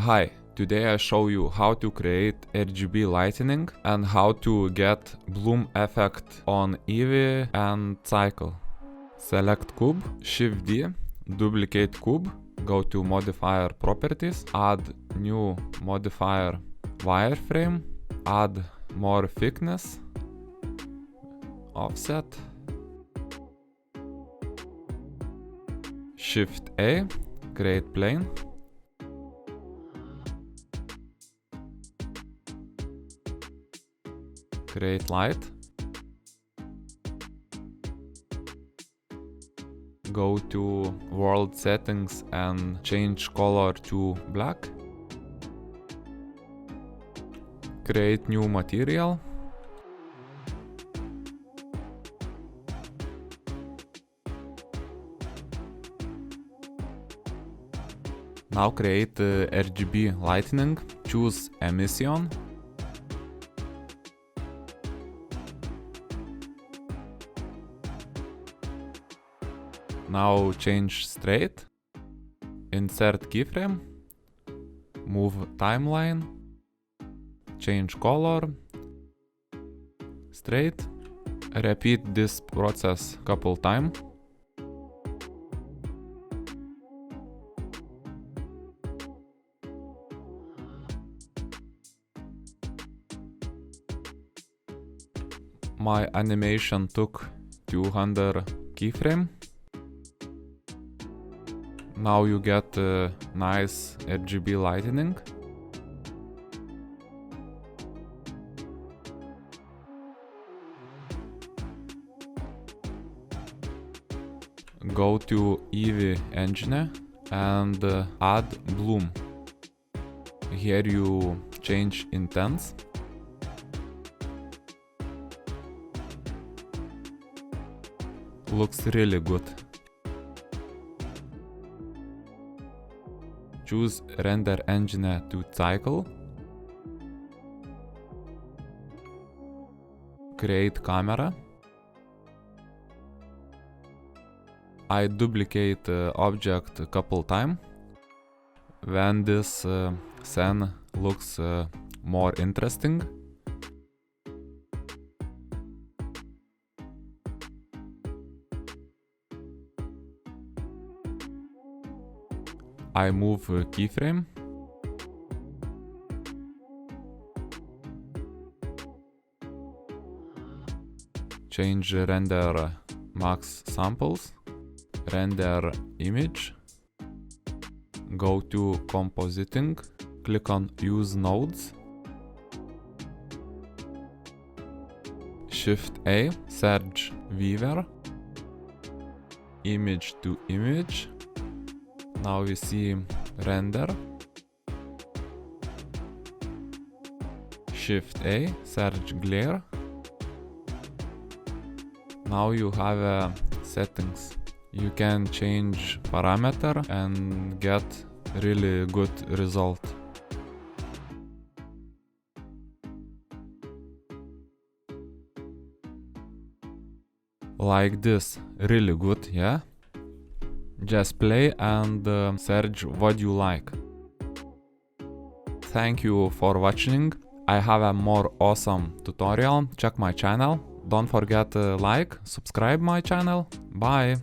Hi, today I show you how to create RGB lighting and how to get bloom effect on Eevee and cycle. Select cube, Shift D, duplicate cube, go to modifier properties, add new modifier wireframe, add more thickness, offset, Shift A, create plane, create light, go to world settings and change color to black, create new material, now create RGB lightning, choose emission, now change straight, insert keyframe, move timeline, change color, straight, repeat this process couple times. My animation took 200 keyframe. Now you get a nice RGB lighting. Go to Eevee engine and add bloom. Here you change intense. Looks really good. Choose render engine to cycle. Create camera. I duplicate object a couple times. When this scene looks more interesting, I move keyframe, change render max samples, render image, go to compositing, click on use nodes, Shift A, search viewer, image to image. Now we see render, Shift A, search glare. Now you have settings. You can change parameter and get really good result. Like this, really good, yeah? Just play and search what you like. Thank you for watching. I have a more awesome tutorial. Check my channel. Don't forget to like, subscribe my channel. Bye!